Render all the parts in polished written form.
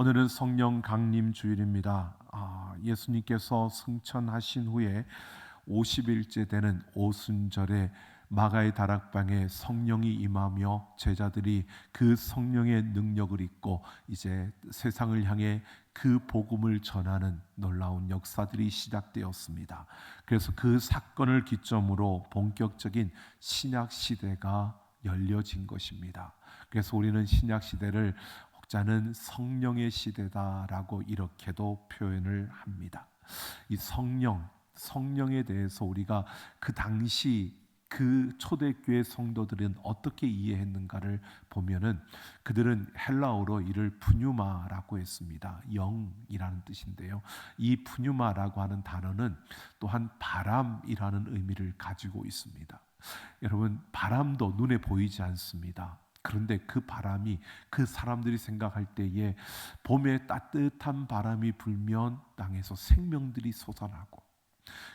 오늘은 성령 강림 주일입니다. 예수님께서 승천하신 후에 50일째 되는 오순절에 마가의 다락방에 성령이 임하며 제자들이 그 성령의 능력을 입고 이제 세상을 향해 그 복음을 전하는 놀라운 역사들이 시작되었습니다. 그래서 그 사건을 기점으로 본격적인 신약 시대가 열려진 것입니다. 그래서 우리는 신약 시대를 혹자는 성령의 시대다라고 이렇게도 표현을 합니다. 이 성령에 대해서 우리가 그 당시 그 초대교회 성도들은 어떻게 이해했는가를 보면은 그들은 헬라어로 이를 푸뉴마라고 했습니다. 영이라는 뜻인데요. 이 푸뉴마라고 하는 단어는 또한 바람이라는 의미를 가지고 있습니다. 여러분, 바람도 눈에 보이지 않습니다. 그런데 그 바람이 그 사람들이 생각할 때에 봄에 따뜻한 바람이 불면 땅에서 생명들이 솟아나고,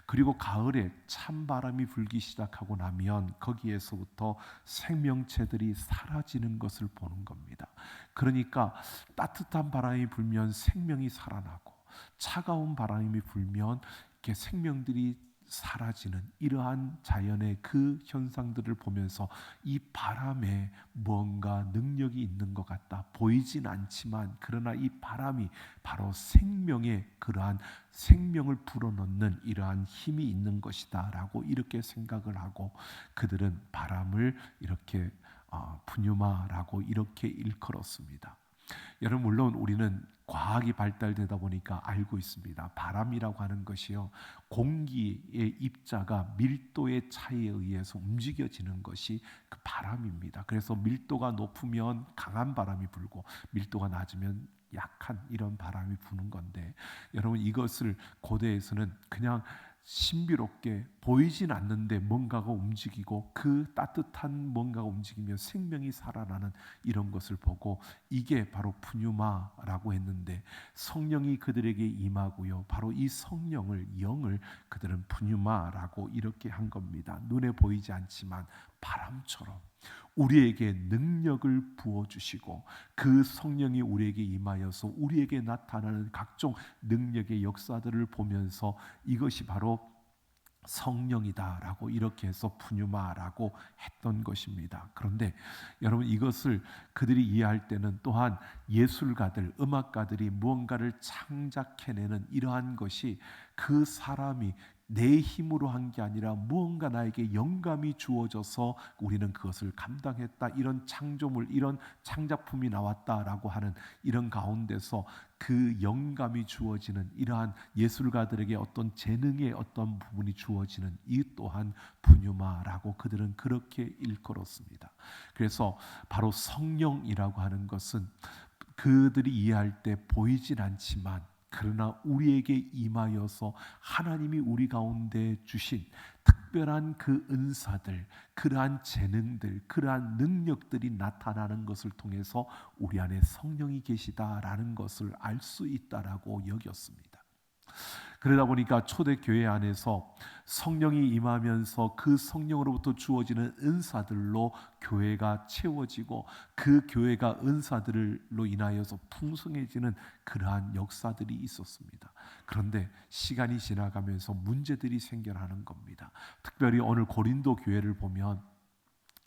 그리고 가을에 찬 바람이 불기 시작하고 나면 거기에서부터 생명체들이 사라지는 것을 보는 겁니다. 그러니까 따뜻한 바람이 불면 생명이 살아나고, 차가운 바람이 불면 이렇게 생명들이 사라지는 이러한 자연의 그 현상들을 보면서 이 바람에 뭔가 능력이 있는 것 같다. 보이진 않지만 그러나 이 바람이 바로 생명의 그러한 생명을 불어넣는 이러한 힘이 있는 것이다 라고 이렇게 생각을 하고, 그들은 바람을 이렇게 푸뉴마라고 이렇게 일컬었습니다. 여러분, 물론 우리는 과학이 발달되다 보니까 알고 있습니다. 바람이라고 하는 것이요, 공기의 입자가 밀도의 차이에 의해서 움직여지는 것이 그 바람입니다. 그래서 밀도가 높으면 강한 바람이 불고 밀도가 낮으면 약한 이런 바람이 부는 건데, 여러분, 이것을 고대에서는 그냥 신비롭게 보이진 않는데 뭔가가 움직이고 그 따뜻한 뭔가가 움직이며 생명이 살아나는 이런 것을 보고 이게 바로 푸뉴마라고 했는데, 성령이 그들에게 임하고요, 바로 이 성령을, 영을 그들은 푸뉴마라고 이렇게 한 겁니다. 눈에 보이지 않지만 바람처럼 우리에게 능력을 부어주시고 그 성령이 우리에게 임하여서 우리에게 나타나는 각종 능력의 역사들을 보면서 이것이 바로 성령이다라고 이렇게 해서 푸뉴마라고 했던 것입니다. 그런데 여러분, 이것을 그들이 이해할 때는 또한 예술가들, 음악가들이 무언가를 창작해내는 이러한 것이 그 사람이 내 힘으로 한 게 아니라 무언가 나에게 영감이 주어져서 우리는 그것을 감당했다, 이런 창조물, 이런 창작품이 나왔다라고 하는 이런 가운데서 그 영감이 주어지는 이러한 예술가들에게 어떤 재능의 어떤 부분이 주어지는 이 또한 푸뉴마라고 그들은 그렇게 일컬었습니다. 그래서 바로 성령이라고 하는 것은 그들이 이해할 때 보이진 않지만 그러나 우리에게 임하여서 하나님이 우리 가운데 주신 특별한 그 은사들, 그러한 재능들, 그러한 능력들이 나타나는 것을 통해서 우리 안에 성령이 계시다라는 것을 알 수 있다라고 여겼습니다. 그러다 보니까 초대교회 안에서 성령이 임하면서 그 성령으로부터 주어지는 은사들로 교회가 채워지고 그 교회가 은사들로 인하여서 풍성해지는 그러한 역사들이 있었습니다. 그런데 시간이 지나가면서 문제들이 생겨나는 겁니다. 특별히 오늘 고린도 교회를 보면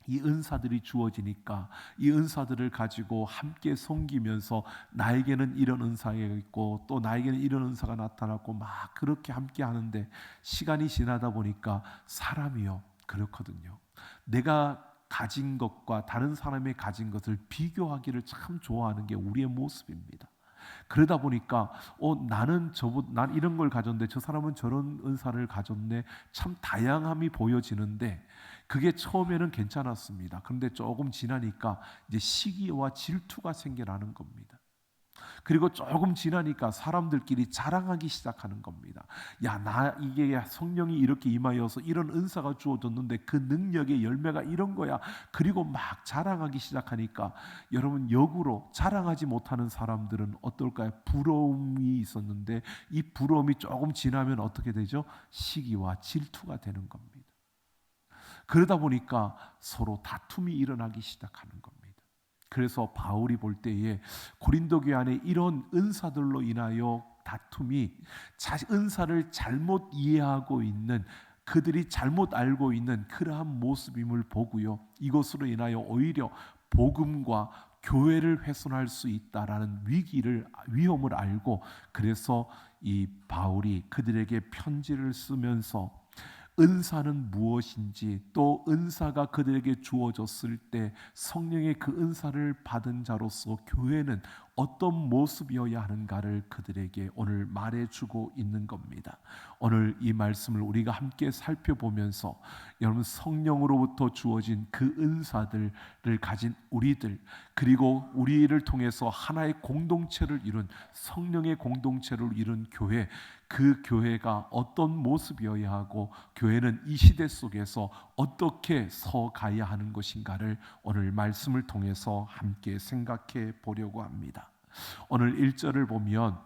이 은사들이 주어지니까 이 은사들을 가지고 함께 섬기면서 나에게는 이런 은사가 있고 또 나에게는 이런 은사가 나타났고 막 그렇게 함께 하는데, 시간이 지나다 보니까 사람이요, 그렇거든요. 내가 가진 것과 다른 사람의 가진 것을 비교하기를 참 좋아하는 게 우리의 모습입니다. 그러다 보니까 난 이런 걸 가졌는데 저 사람은 저런 은사를 가졌네, 참 다양함이 보여지는데 그게 처음에는 괜찮았습니다. 그런데 조금 지나니까 이제 시기와 질투가 생겨나는 겁니다. 그리고 조금 지나니까 사람들끼리 자랑하기 시작하는 겁니다. 이게 성령이 이렇게 임하여서 이런 은사가 주어졌는데 그 능력의 열매가 이런 거야. 그리고 막 자랑하기 시작하니까 여러분, 역으로 자랑하지 못하는 사람들은 어떨까요? 부러움이 있었는데 이 부러움이 조금 지나면 어떻게 되죠? 시기와 질투가 되는 겁니다. 그러다 보니까 서로 다툼이 일어나기 시작하는 겁니다. 그래서 바울이 볼 때에 고린도 교회 안에 이런 은사들로 인하여 다툼이 은사를 잘못 이해하고 있는, 그들이 잘못 알고 있는 그러한 모습임을 보고요, 이것으로 인하여 오히려 복음과 교회를 훼손할 수 있다라는 위험을 알고, 그래서 이 바울이 그들에게 편지를 쓰면서 은사는 무엇인지, 또 은사가 그들에게 주어졌을 때 성령의 그 은사를 받은 자로서 교회는 어떤 모습이어야 하는가를 그들에게 오늘 말해주고 있는 겁니다. 오늘 이 말씀을 우리가 함께 살펴보면서 여러분, 성령으로부터 주어진 그 은사들을 가진 우리들, 그리고 우리를 통해서 하나의 공동체를 이룬, 성령의 공동체를 이룬 교회, 그 교회가 어떤 모습이어야 하고 교회는 이 시대 속에서 어떻게 서가야 하는 것인가를 오늘 말씀을 통해서 함께 생각해 보려고 합니다. 오늘 1절을 보면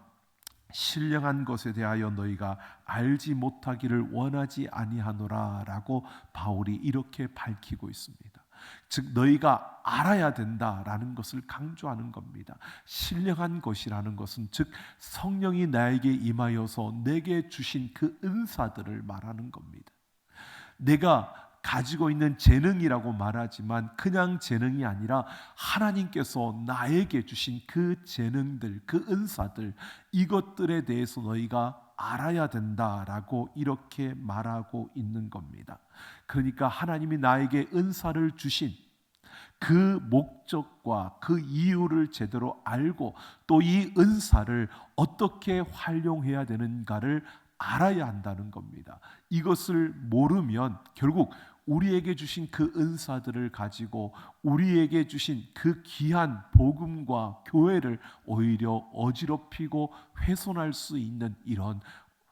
신령한 것에 대하여 너희가 알지 못하기를 원하지 아니하노라 라고 바울이 이렇게 밝히고 있습니다. 즉 너희가 알아야 된다라는 것을 강조하는 겁니다. 신령한 것이라는 것은 즉 성령이 나에게 임하여서 내게 주신 그 은사들을 말하는 겁니다. 내가 가지고 있는 재능이라고 말하지만 그냥 재능이 아니라 하나님께서 나에게 주신 그 재능들, 그 은사들, 이것들에 대해서 너희가 알아야 된다라고 이렇게 말하고 있는 겁니다. 그러니까 하나님이 나에게 은사를 주신 그 목적과 그 이유를 제대로 알고 또 이 은사를 어떻게 활용해야 되는가를 알아야 한다는 겁니다. 이것을 모르면 결국 우리에게 주신 그 은사들을 가지고 우리에게 주신 그 귀한 복음과 교회를 오히려 어지럽히고 훼손할 수 있는 이런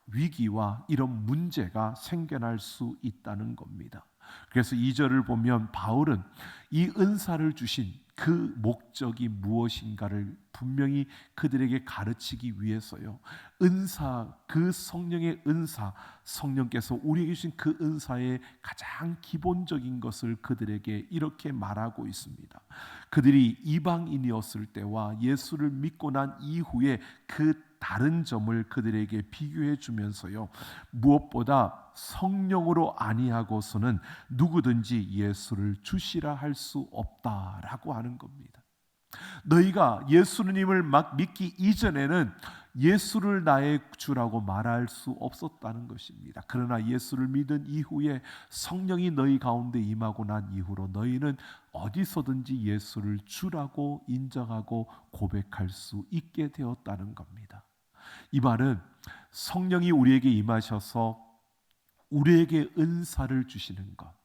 위기와 이런 문제가 생겨날 수 있다는 겁니다. 그래서 2절을 보면 바울은 이 은사를 주신 그 목적이 무엇인가를 분명히 그들에게 가르치기 위해서요, 은사, 그 성령의 은사, 성령께서 우리에게 주신 그 은사의 가장 기본적인 것을 그들에게 이렇게 말하고 있습니다. 그들이 이방인이었을 때와 예수를 믿고 난 이후에 그 다른 점을 그들에게 비교해 주면서요, 무엇보다 성령으로 아니하고서는 누구든지 예수를 주시라 할 수 없다라고 하는 겁니다. 너희가 예수님을 막 믿기 이전에는 예수를 나의 주라고 말할 수 없었다는 것입니다. 그러나 예수를 믿은 이후에 성령이 너희 가운데 임하고 난 이후로 너희는 어디서든지 예수를 주라고 인정하고 고백할 수 있게 되었다는 겁니다. 이 말은 성령이 우리에게 임하셔서 우리에게 은사를 주시는 것,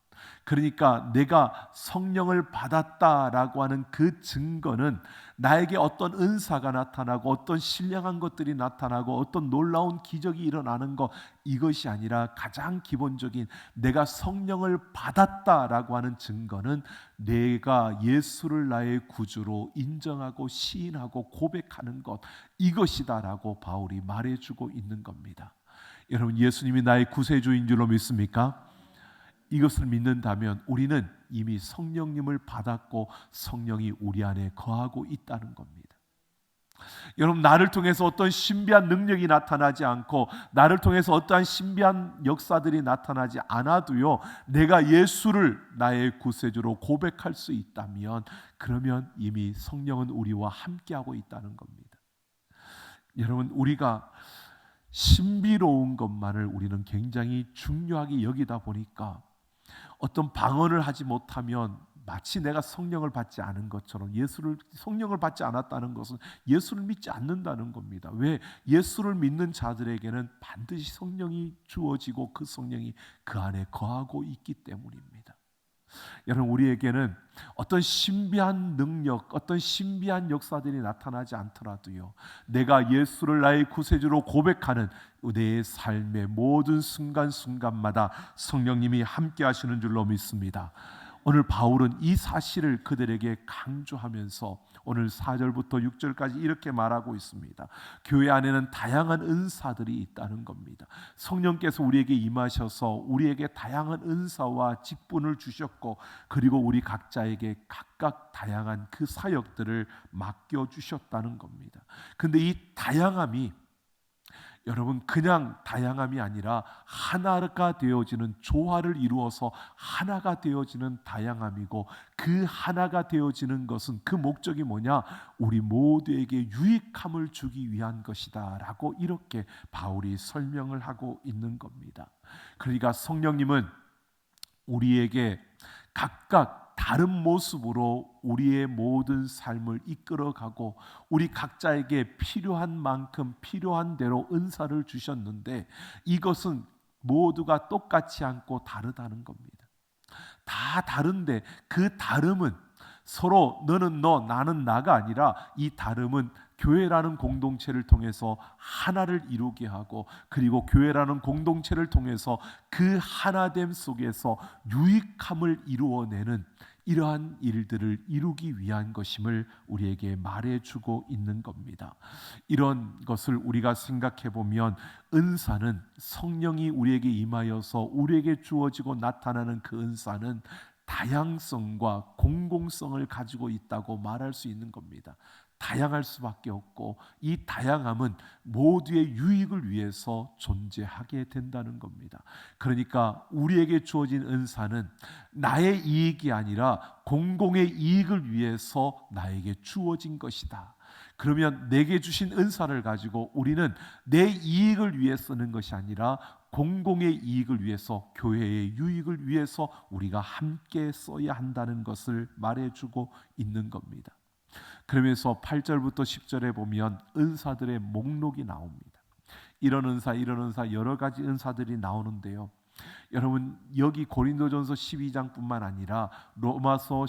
그러니까 내가 성령을 받았다라고 하는 그 증거는 나에게 어떤 은사가 나타나고 어떤 신령한 것들이 나타나고 어떤 놀라운 기적이 일어나는 것, 이것이 아니라 가장 기본적인 내가 성령을 받았다라고 하는 증거는 내가 예수를 나의 구주로 인정하고 시인하고 고백하는 것, 이것이다라고 바울이 말해주고 있는 겁니다. 여러분, 예수님이 나의 구세주인 줄로 믿습니까? 이것을 믿는다면 우리는 이미 성령님을 받았고 성령이 우리 안에 거하고 있다는 겁니다. 여러분, 나를 통해서 어떤 신비한 능력이 나타나지 않고 나를 통해서 어떠한 신비한 역사들이 나타나지 않아도요, 내가 예수를 나의 구세주로 고백할 수 있다면 그러면 이미 성령은 우리와 함께하고 있다는 겁니다. 여러분, 우리가 신비로운 것만을 우리는 굉장히 중요하게 여기다 보니까 어떤 방언을 하지 못하면 마치 내가 성령을 받지 않은 것처럼, 성령을 받지 않았다는 것은 예수를 믿지 않는다는 겁니다. 왜? 예수를 믿는 자들에게는 반드시 성령이 주어지고 그 성령이 그 안에 거하고 있기 때문입니다. 여러분, 우리에게는 어떤 신비한 능력, 어떤 신비한 역사들이 나타나지 않더라도요, 내가 예수를 나의 구세주로 고백하는 내 삶의 모든 순간순간마다 성령님이 함께 하시는 줄로 믿습니다. 오늘 바울은 이 사실을 그들에게 강조하면서 오늘 4절부터 6절까지 이렇게 말하고 있습니다. 교회 안에는 다양한 은사들이 있다는 겁니다. 성령께서 우리에게 임하셔서 우리에게 다양한 은사와 직분을 주셨고, 그리고 우리 각자에게 각각 다양한 그 사역들을 맡겨주셨다는 겁니다. 근데 이 다양함이 여러분 그냥 다양함이 아니라 하나가 되어지는, 조화를 이루어서 하나가 되어지는 다양함이고, 그 하나가 되어지는 것은 그 목적이 뭐냐? 우리 모두에게 유익함을 주기 위한 것이다 라고 이렇게 바울이 설명을 하고 있는 겁니다. 그러니까 성령님은 우리에게 각각 다른 모습으로 우리의 모든 삶을 이끌어가고 우리 각자에게 필요한 만큼 필요한 대로 은사를 주셨는데, 이것은 모두가 똑같지 않고 다르다는 겁니다. 다 다른데 그 다름은 서로 너는 너 나는 나가 아니라, 이 다름은 교회라는 공동체를 통해서 하나를 이루게 하고, 그리고 교회라는 공동체를 통해서 그 하나됨 속에서 유익함을 이루어내는 이러한 일들을 이루기 위한 것임을 우리에게 말해주고 있는 겁니다. 이런 것을 우리가 생각해 보면, 은사는 성령이 우리에게 임하여서 우리에게 주어지고 나타나는 그 은사는 다양성과 공공성을 가지고 있다고 말할 수 있는 겁니다. 다양할 수밖에 없고, 이 다양함은 모두의 유익을 위해서 존재하게 된다는 겁니다. 그러니까 우리에게 주어진 은사는 나의 이익이 아니라 공공의 이익을 위해서 나에게 주어진 것이다. 그러면 내게 주신 은사를 가지고 우리는 내 이익을 위해 쓰는 것이 아니라 공공의 이익을 위해서, 교회의 유익을 위해서 우리가 함께 써야 한다는 것을 말해주고 있는 겁니다. 그러면서 8절부터 10절에 보면 은사들의 목록이 나옵니다. 이런 은사 여러 가지 은사들이 나오는데요. 여러분, 여기 고린도전서 12장뿐만 아니라 로마서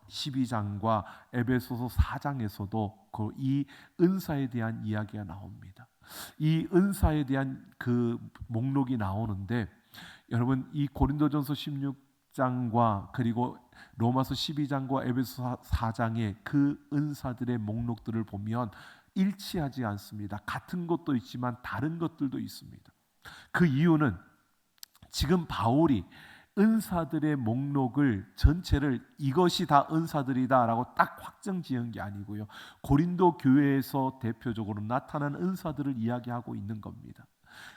12장과 에베소서 4장에서도 이 은사에 대한 이야기가 나옵니다. 이 은사에 대한 그 목록이 나오는데, 여러분 이 고린도전서 16장과 그리고 로마서 12장과 에베소 4장의 그 은사들의 목록들을 보면 일치하지 않습니다. 같은 것도 있지만 다른 것들도 있습니다. 그 이유는 지금 바울이 은사들의 목록을 전체를 이것이 다 은사들이다 라고 딱 확정 지은 게 아니고요, 고린도 교회에서 대표적으로 나타난 은사들을 이야기하고 있는 겁니다.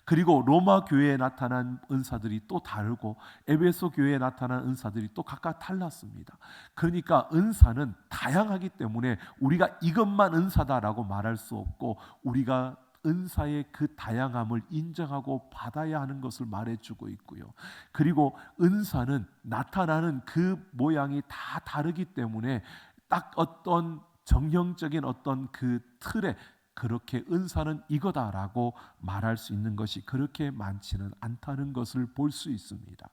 그리고 로마 교회에 나타난 은사들이 또 다르고 에베소 교회에 나타난 은사들이 또 각각 달랐습니다. 그러니까 은사는 다양하기 때문에 우리가 이것만 은사다라고 말할 수 없고, 우리가 은사의 그 다양함을 인정하고 받아야 하는 것을 말해주고 있고요. 그리고 은사는 나타나는 그 모양이 다 다르기 때문에 딱 어떤 정형적인 어떤 그 틀에 그렇게 은사는 이거다라고 말할 수 있는 것이 그렇게 많지는 않다는 것을 볼 수 있습니다.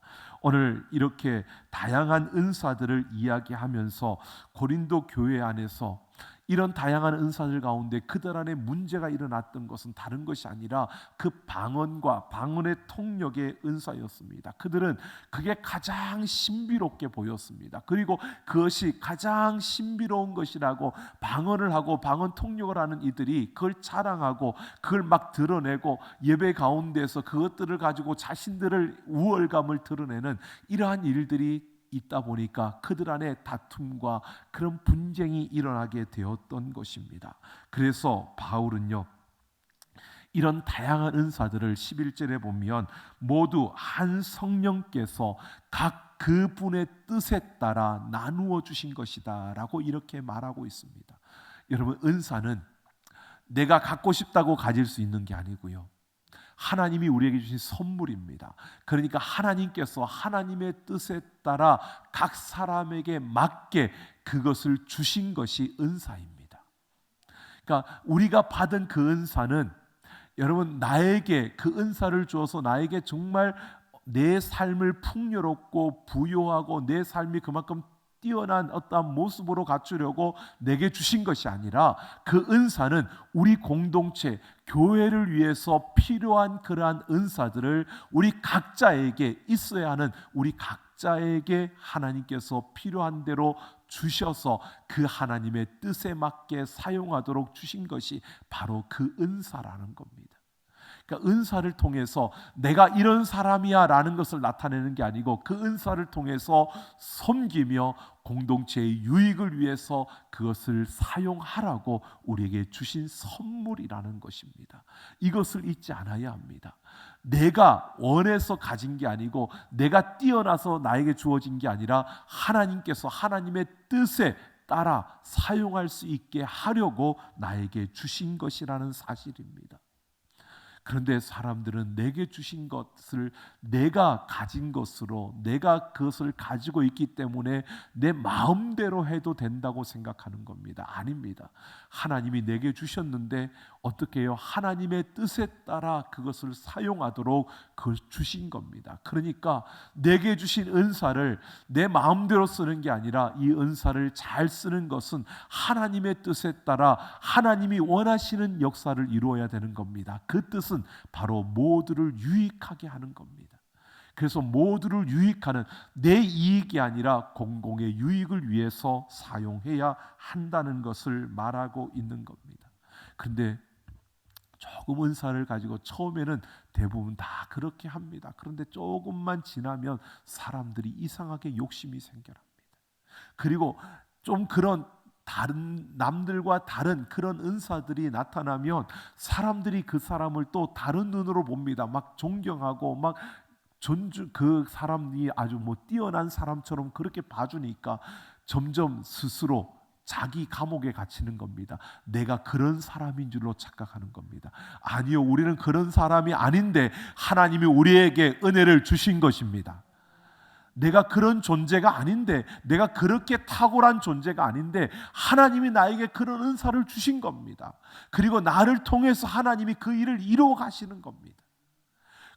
오늘 이렇게 다양한 은사들을 이야기하면서 고린도 교회 안에서 이런 다양한 은사들 가운데 그들 안에 문제가 일어났던 것은 다른 것이 아니라 그 방언과 방언의 통역의 은사였습니다. 그들은 그게 가장 신비롭게 보였습니다. 그리고 그것이 가장 신비로운 것이라고 방언을 하고 방언 통역을 하는 이들이 그걸 자랑하고 그걸 막 드러내고 예배 가운데서 그것들을 가지고 자신들을 우월감을 드러내는 이러한 일들이 있다 보니까 그들 안에 다툼과 그런 분쟁이 일어나게 되었던 것입니다. 그래서 바울은요, 이런 다양한 은사들을 11절에 보면 모두 한 성령께서 각 그분의 뜻에 따라 나누어 주신 것이다 라고 이렇게 말하고 있습니다. 여러분, 은사는 내가 갖고 싶다고 가질 수 있는 게 아니고요, 하나님이 우리에게 주신 선물입니다. 그러니까 하나님께서 하나님의 뜻에 따라 각 사람에게 맞게 그것을 주신 것이 은사입니다. 그러니까 우리가 받은 그 은사는, 여러분, 나에게 그 은사를 주어서 나에게 정말 내 삶을 풍요롭고 부요하고 내 삶이 그만큼 뛰어난 어떠한 모습으로 갖추려고 내게 주신 것이 아니라, 그 은사는 우리 공동체, 교회를 위해서 필요한 그러한 은사들을 우리 각자에게 있어야 하는 우리 각자에게 하나님께서 필요한 대로 주셔서 그 하나님의 뜻에 맞게 사용하도록 주신 것이 바로 그 은사라는 겁니다. 그러니까 은사를 통해서 내가 이런 사람이야 라는 것을 나타내는 게 아니고 그 은사를 통해서 섬기며 공동체의 유익을 위해서 그것을 사용하라고 우리에게 주신 선물이라는 것입니다. 이것을 잊지 않아야 합니다. 내가 원해서 가진 게 아니고 내가 뛰어나서 나에게 주어진 게 아니라 하나님께서 하나님의 뜻에 따라 사용할 수 있게 하려고 나에게 주신 것이라는 사실입니다. 그런데 사람들은 내게 주신 것을 내가 가진 것으로 내가 그것을 가지고 있기 때문에 내 마음대로 해도 된다고 생각하는 겁니다. 아닙니다. 하나님이 내게 주셨는데 어떻게 해요? 하나님의 뜻에 따라 그것을 사용하도록 그걸 주신 겁니다. 그러니까 내게 주신 은사를 내 마음대로 쓰는 게 아니라 이 은사를 잘 쓰는 것은 하나님의 뜻에 따라 하나님이 원하시는 역사를 이루어야 되는 겁니다. 그 뜻은 바로 모두를 유익하게 하는 겁니다. 그래서 모두를 유익하는 내 이익이 아니라 공공의 유익을 위해서 사용해야 한다는 것을 말하고 있는 겁니다. 근데 조금 은사를 가지고 처음에는 대부분 다 그렇게 합니다. 그런데 조금만 지나면 사람들이 이상하게 욕심이 생겨납니다. 그리고 좀 그런 다른 남들과 다른 그런 은사들이 나타나면 사람들이 그 사람을 또 다른 눈으로 봅니다. 막 존경하고 막 그 사람이 아주 뛰어난 사람처럼 그렇게 봐주니까 점점 스스로 자기 감옥에 갇히는 겁니다. 내가 그런 사람인 줄로 착각하는 겁니다. 아니요, 우리는 그런 사람이 아닌데 하나님이 우리에게 은혜를 주신 것입니다. 내가 그런 존재가 아닌데, 내가 그렇게 탁월한 존재가 아닌데 하나님이 나에게 그런 은사를 주신 겁니다. 그리고 나를 통해서 하나님이 그 일을 이루어 가시는 겁니다.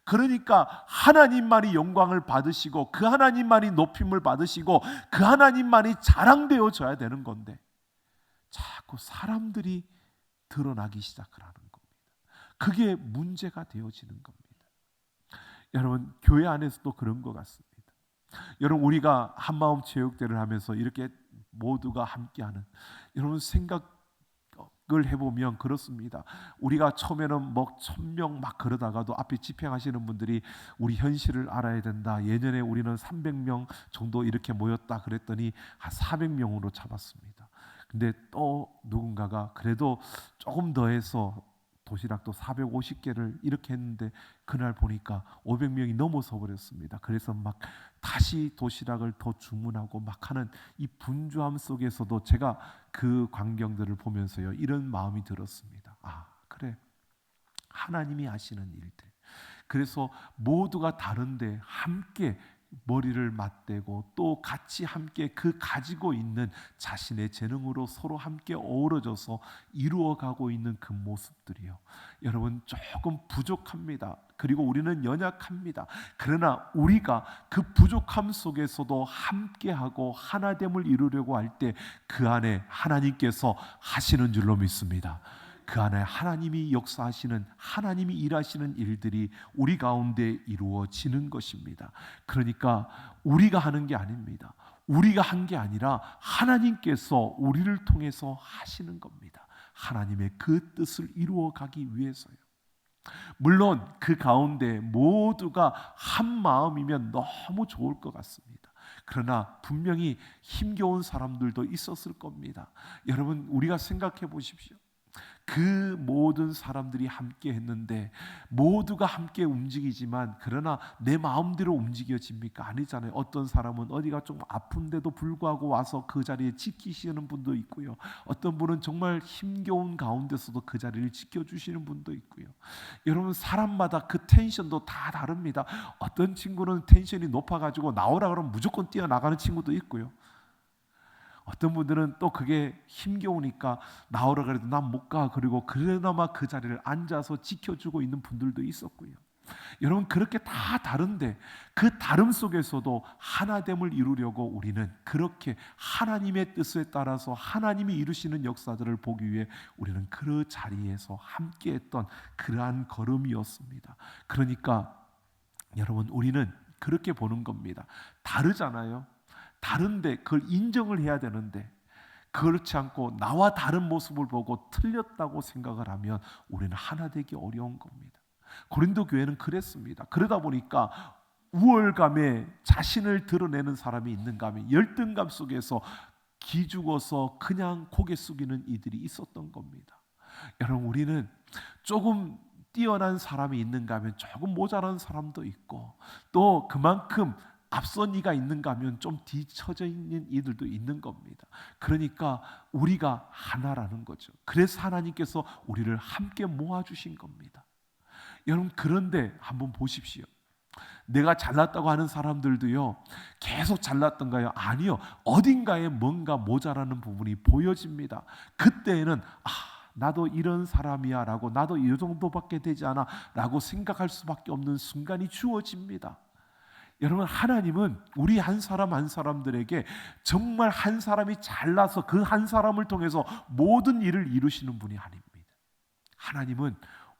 그러니까 하나님만이 영광을 받으시고 그 하나님만이 높임을 받으시고 그 하나님만이 자랑되어져야 되는 건데 자꾸 사람들이 드러나기 시작을 하는 겁니다. 그게 문제가 되어지는 겁니다. 여러분, 교회 안에서도 그런 것 같습니다. 여러분, 우리가 한마음 체육대를 하면서 이렇게 모두가 함께하는, 여러분 생각을 해보면 그렇습니다. 우리가 처음에는 1000명 막 그러다가도 앞에 집행하시는 분들이 우리 현실을 알아야 된다. 예전에 우리는 300명 정도 이렇게 모였다 그랬더니 한 400명으로 잡았습니다. 근데 또 누군가가 그래도 조금 더 해서 도시락도 450개를 이렇게 했는데 그날 보니까 500명이 넘어서 버렸습니다. 그래서 막 다시 도시락을 더 주문하고 막 하는 이 분주함 속에서도 제가 그 광경들을 보면서요, 이런 마음이 들었습니다. 아, 그래, 하나님이 하시는 일들. 그래서 모두가 다른데 함께 머리를 맞대고 또 같이 함께 그 가지고 있는 자신의 재능으로 서로 함께 어우러져서 이루어가고 있는 그 모습들이요, 여러분 조금 부족합니다. 그리고 우리는 연약합니다. 그러나 우리가 그 부족함 속에서도 함께하고 하나됨을 이루려고 할 때 그 안에 하나님께서 하시는 줄로 믿습니다. 그 안에 하나님이 역사하시는, 하나님이 일하시는 일들이 우리 가운데 이루어지는 것입니다. 그러니까 우리가 하는 게 아닙니다. 우리가 한 게 아니라 하나님께서 우리를 통해서 하시는 겁니다. 하나님의 그 뜻을 이루어가기 위해서요. 물론 그 가운데 모두가 한 마음이면 너무 좋을 것 같습니다. 그러나 분명히 힘겨운 사람들도 있었을 겁니다. 여러분, 우리가 생각해 보십시오. 그 모든 사람들이 함께 했는데 모두가 함께 움직이지만 그러나 내 마음대로 움직여집니까? 아니잖아요. 어떤 사람은 어디가 좀 아픈데도 불구하고 와서 그 자리에 지키시는 분도 있고요. 어떤 분은 정말 힘겨운 가운데서도 그 자리를 지켜주시는 분도 있고요. 여러분, 사람마다 그 텐션도 다 다릅니다. 어떤 친구는 텐션이 높아가지고 나오라 그러면 무조건 뛰어나가는 친구도 있고요. 어떤 분들은 또 그게 힘겨우니까 나오라 그래도 난 못 가, 그리고 그나마 그 자리를 앉아서 지켜주고 있는 분들도 있었고요. 여러분, 그렇게 다 다른데 그 다름 속에서도 하나됨을 이루려고 우리는 그렇게 하나님의 뜻에 따라서 하나님이 이루시는 역사들을 보기 위해 우리는 그 자리에서 함께했던 그러한 걸음이었습니다. 그러니까 여러분, 우리는 그렇게 보는 겁니다. 다르잖아요. 다른데 그걸 인정을 해야 되는데 그렇지 않고 나와 다른 모습을 보고 틀렸다고 생각을 하면 우리는 하나 되기 어려운 겁니다. 고린도 교회는 그랬습니다. 그러다 보니까 우월감에 자신을 드러내는 사람이 있는가 하면 열등감 속에서 기죽어서 그냥 고개 숙이는 이들이 있었던 겁니다. 여러분, 우리는 조금 뛰어난 사람이 있는가 하면 조금 모자란 사람도 있고, 또 그만큼 앞선 이가 있는가 하면 좀 뒤처져 있는 이들도 있는 겁니다. 그러니까 우리가 하나라는 거죠. 그래서 하나님께서 우리를 함께 모아주신 겁니다. 여러분, 그런데 한번 보십시오. 내가 잘났다고 하는 사람들도요, 계속 잘났던가요? 아니요. 어딘가에 뭔가 모자라는 부분이 보여집니다. 그때에는 나도 이런 사람이야 라고, 나도 이 정도밖에 되지 않아 라고 생각할 수밖에 없는 순간이 주어집니다. 여러분, 하나님은 우리 한 사람 한 사람들에게 정말 한 사람이 잘나서 그 한 사람을 통해서 모든 일을 이루시는 분이 아닙니다. 하나님은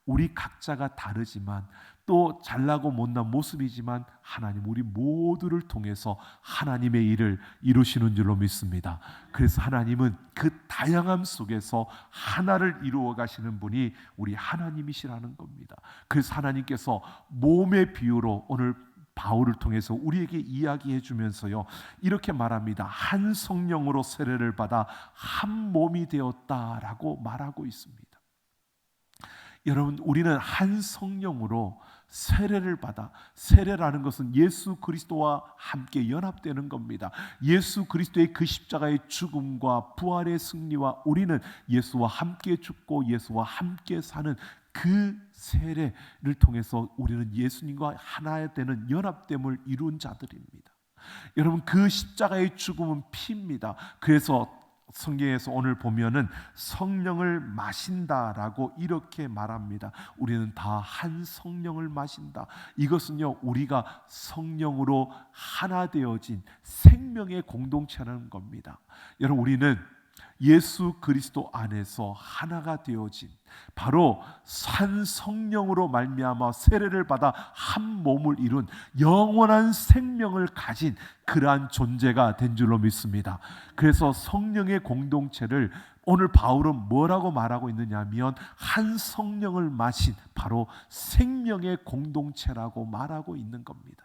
우리 각자가 다르지만 또 잘나고 못난 모습이지만 하나님 우리 모두를 통해서 하나님의 일을 이루시는 줄로 믿습니다. 그래서 하나님은 그 다양함 속에서 하나를 이루어 가시는 분이 우리 하나님이시라는 겁니다. 그래서 하나님께서 몸의 비유로 오늘 바울을 통해서 우리에게 이야기해 주면서요, 이렇게 말합니다. 한 성령으로 세례를 받아 한 몸이 되었다라고 말하고 있습니다. 여러분, 우리는 한 성령으로 세례를 받아, 세례라는 것은 예수 그리스도와 함께 연합되는 겁니다. 예수 그리스도의 그 십자가의 죽음과 부활의 승리와 우리는 예수와 함께 죽고 예수와 함께 사는 그 세례를 통해서 우리는 예수님과 하나 되는 연합됨을 이룬 자들입니다. 여러분, 그 십자가의 죽음은 피입니다. 그래서 성경에서 오늘 보면은 성령을 마신다라고 이렇게 말합니다. 우리는 다 한 성령을 마신다. 이것은요, 우리가 성령으로 하나 되어진 생명의 공동체라는 겁니다. 여러분, 우리는 예수 그리스도 안에서 하나가 되어진 바로 한 성령으로 말미암아 세례를 받아 한 몸을 이룬 영원한 생명을 가진 그러한 존재가 된 줄로 믿습니다. 그래서 성령의 공동체를 오늘 바울은 뭐라고 말하고 있느냐면 한 성령을 마신 바로 생명의 공동체라고 말하고 있는 겁니다.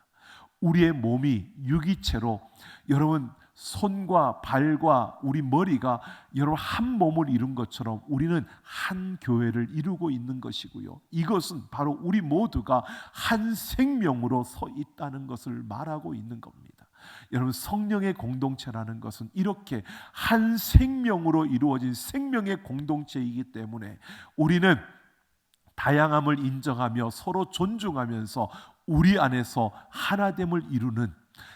우리의 몸이 유기체로, 여러분 손과 발과 우리 머리가 여러분 한 몸을 이룬 것처럼 우리는 한 교회를 이루고 있는 것이고요, 이것은 바로 우리 모두가 한 생명으로 서 있다는 것을 말하고 있는 겁니다. 여러분, 성령의 공동체라는 것은 이렇게 한 생명으로 이루어진 생명의 공동체이기 때문에 우리는 다양함을 인정하며 서로 존중하면서 우리 안에서 하나됨을 이루는,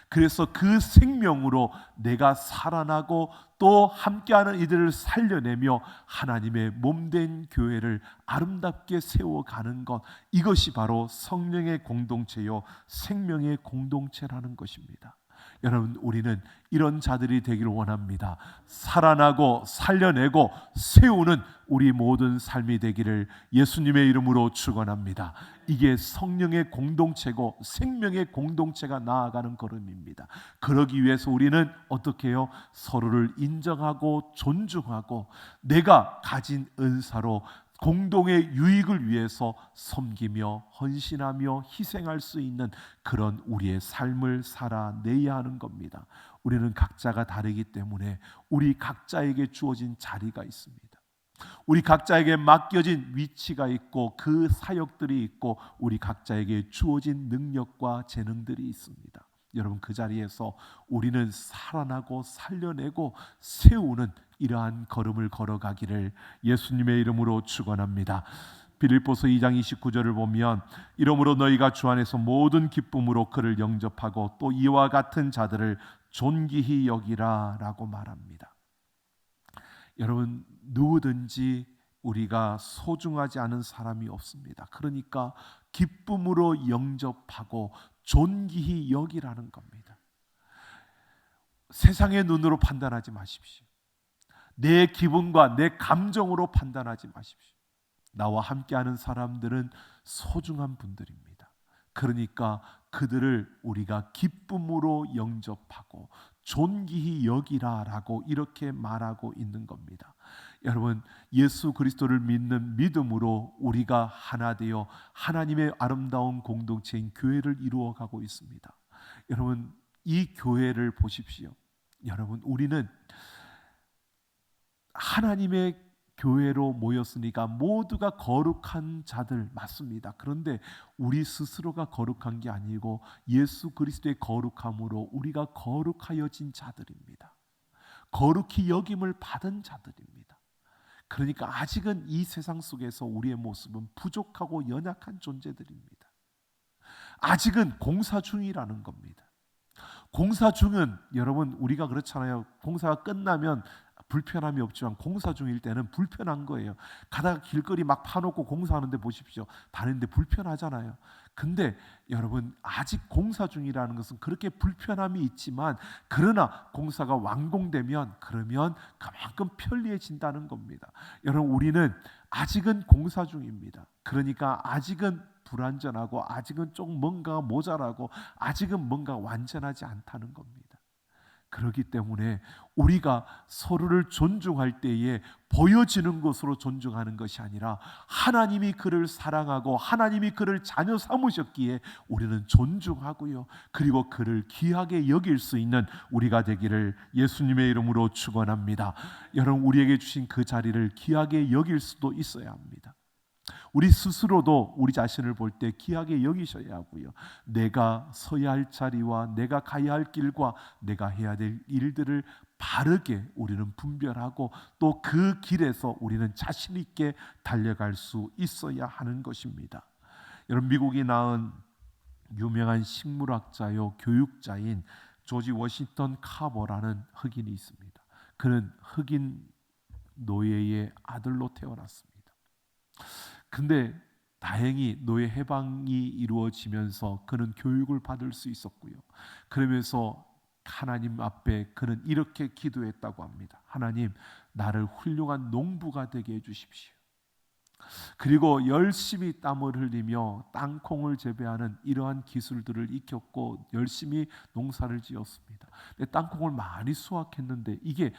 그래서 그 생명으로 내가 살아나고 또 함께하는 이들을 살려내며 하나님의 몸된 교회를 아름답게 세워가는 것, 이것이 바로 성령의 공동체요 생명의 공동체라는 것입니다. 여러분, 우리는 이런 자들이 되기를 원합니다. 살아나고 살려내고 세우는 우리 모든 삶이 되기를 예수님의 이름으로 축원합니다. 이게 성령의 공동체고 생명의 공동체가 나아가는 걸음입니다. 그러기 위해서 우리는 어떻게 해요? 서로를 인정하고 존중하고 내가 가진 은사로 공동의 유익을 위해서 섬기며 헌신하며 희생할 수 있는 그런 우리의 삶을 살아내야 하는 겁니다. 우리는 각자가 다르기 때문에 우리 각자에게 주어진 자리가 있습니다. 우리 각자에게 맡겨진 위치가 있고 그 사역들이 있고 우리 각자에게 주어진 능력과 재능들이 있습니다. 여러분, 그 자리에서 우리는 살아나고 살려내고 세우는 이러한 걸음을 걸어가기를 예수님의 이름으로 축원합니다. 빌립보서 2장 29절을 보면 이러므로 너희가 주 안에서 모든 기쁨으로 그를 영접하고 또 이와 같은 자들을 존귀히 여기라 라고 말합니다. 여러분, 누구든지 우리가 소중하지 않은 사람이 없습니다. 그러니까 기쁨으로 영접하고 존귀히 여기라는 겁니다. 세상의 눈으로 판단하지 마십시오. 내 기분과 내 감정으로 판단하지 마십시오. 나와 함께하는 사람들은 소중한 분들입니다. 그러니까 그들을 우리가 기쁨으로 영접하고 존귀히 여기라라고 이렇게 말하고 있는 겁니다. 여러분, 예수 그리스도를 믿는 믿음으로 우리가 하나 되어 하나님의 아름다운 공동체인 교회를 이루어가고 있습니다. 여러분, 이 교회를 보십시오. 여러분, 우리는 하나님의 교회로 모였으니까 모두가 거룩한 자들 맞습니다. 그런데 우리 스스로가 거룩한 게 아니고 예수 그리스도의 거룩함으로 우리가 거룩하여진 자들입니다. 거룩히 여김을 받은 자들입니다. 그러니까 아직은 이 세상 속에서 우리의 모습은 부족하고 연약한 존재들입니다. 아직은 공사 중이라는 겁니다. 공사 중은 여러분 우리가 그렇잖아요. 공사가 끝나면 불편함이 없지만 공사 중일 때는 불편한 거예요. 가다가 길거리 막 파놓고 공사하는데 보십시오. 다니는데 불편하잖아요. 근데 여러분 아직 공사 중이라는 것은 그렇게 불편함이 있지만 그러나 공사가 완공되면 그러면 그만큼 편리해진다는 겁니다. 여러분 우리는 아직은 공사 중입니다. 그러니까 아직은 불완전하고 아직은 좀 뭔가가 모자라고 아직은 뭔가 완전하지 않다는 겁니다. 그렇기 때문에 우리가 서로를 존중할 때에 보여지는 것으로 존중하는 것이 아니라 하나님이 그를 사랑하고 하나님이 그를 자녀 삼으셨기에 우리는 존중하고요. 그리고 그를 귀하게 여길 수 있는 우리가 되기를 예수님의 이름으로 축원합니다. 여러분 우리에게 주신 그 자리를 귀하게 여길 수도 있어야 합니다. 우리 스스로도 우리 자신을 볼 때 귀하게 여기셔야 하고요. 내가 서야 할 자리와 내가 가야 할 길과 내가 해야 될 일들을 바르게 우리는 분별하고 또 그 길에서 우리는 자신 있게 달려갈 수 있어야 하는 것입니다. 여러분 미국이 낳은 유명한 식물학자요 교육자인 조지 워싱턴 카버라는 흑인이 있습니다. 그는 흑인 노예의 아들로 태어났습니다. 근데 다행히 노예 해방이 이루어지면서 그는 교육을 받을 수 있었고요. 그러면서 하나님 앞에 그는 이렇게 기도했다고 합니다. 하나님, 나를 훌륭한 농부가 되게 해주십시오. 그리고 열심히 땀을 흘리며 땅콩을 재배하는 이러한 기술들을 익혔고 열심히 농사를 지었습니다. 근데 땅콩을 많이 수확했는데 이게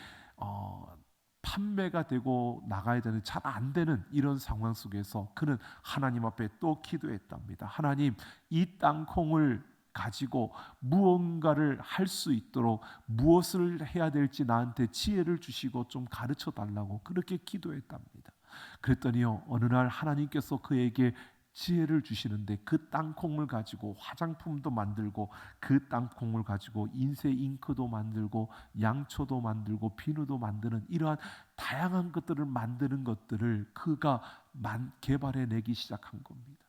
판매가 되고 나가야 되는 잘 안 되는 이런 상황 속에서 그는 하나님 앞에 또 기도했답니다. 하나님, 이 땅콩을 가지고 무언가를 할 수 있도록 무엇을 해야 될지 나한테 지혜를 주시고 좀 가르쳐 달라고 그렇게 기도했답니다. 그랬더니요 어느 날 하나님께서 그에게 지혜를 주시는데 그 땅콩을 가지고 화장품도 만들고 그 땅콩을 가지고 인쇄 잉크도 만들고 양초도 만들고 비누도 만드는 이러한 다양한 것들을 만드는 것들을 그가 개발해내기 시작한 겁니다.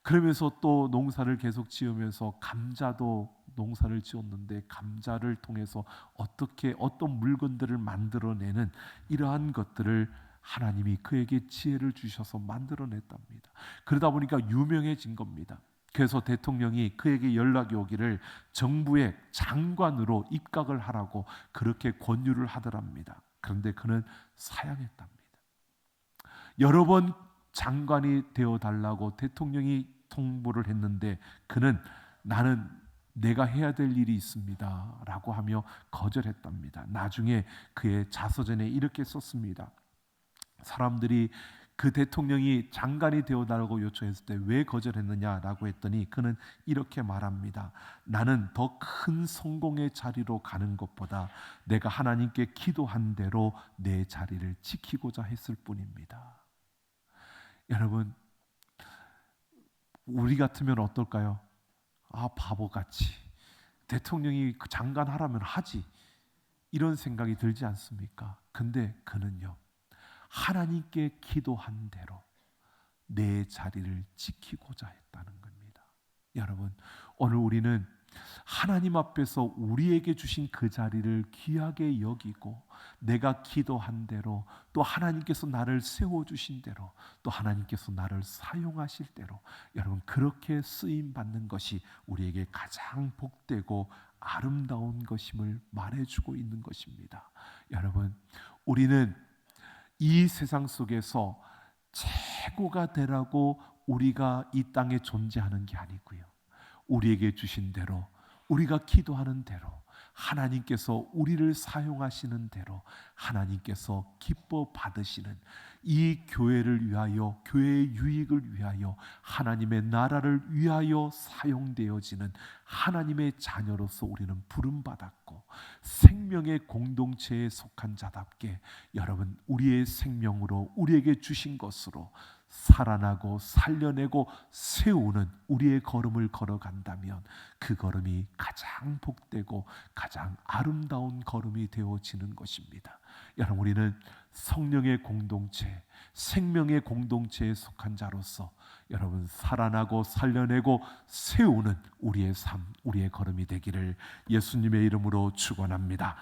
그러면서 또 농사를 계속 지으면서 감자도 농사를 지었는데 감자를 통해서 어떻게 어떤 물건들을 만들어내는 이러한 것들을 하나님이 그에게 지혜를 주셔서 만들어냈답니다. 그러다 보니까 유명해진 겁니다. 그래서 대통령이 그에게 연락이 오기를 정부의 장관으로 입각을 하라고 그렇게 권유를 하더랍니다. 그런데 그는 사양했답니다. 여러 번 장관이 되어달라고 대통령이 통보를 했는데 그는 나는 내가 해야 될 일이 있습니다 라고 하며 거절했답니다. 나중에 그의 자서전에 이렇게 썼습니다. 사람들이 그 대통령이 장관이 되어달라고 요청했을 때 왜 거절했느냐라고 했더니 그는 이렇게 말합니다. 나는 더 큰 성공의 자리로 가는 것보다 내가 하나님께 기도한 대로 내 자리를 지키고자 했을 뿐입니다. 여러분 우리 같으면 어떨까요? 아 바보같이 대통령이 그 장관 하라면 하지 이런 생각이 들지 않습니까? 근데 그는요 하나님께 기도한 대로 내 자리를 지키고자 했다는 겁니다. 여러분 오늘 우리는 하나님 앞에서 우리에게 주신 그 자리를 귀하게 여기고 내가 기도한 대로 또 하나님께서 나를 세워주신 대로 또 하나님께서 나를 사용하실 대로 여러분 그렇게 쓰임받는 것이 우리에게 가장 복되고 아름다운 것임을 말해주고 있는 것입니다. 여러분 우리는 이 세상 속에서 최고가 되라고 우리가 이 땅에 존재하는 게 아니고요, 우리에게 주신 대로, 우리가 기도하는 대로, 하나님께서 우리를 사용하시는 대로 하나님께서 기뻐 받으시는 이 교회를 위하여, 교회의 유익을 위하여, 하나님의 나라를 위하여 사용되어지는 하나님의 자녀로서 우리는 부름받았고, 생명의 공동체에 속한 자답게 여러분, 우리의 생명으로, 우리에게 주신 것으로 살아나고 살려내고 세우는 우리의 걸음을 걸어간다면 그 걸음이 가장 복되고 가장 아름다운 걸음이 되어지는 것입니다. 여러분, 우리는 성령의 공동체, 생명의 공동체에 속한 자로서 여러분, 살아나고 살려내고 세우는 우리의 삶, 우리의 걸음이 되기를 예수님의 이름으로 축원합니다.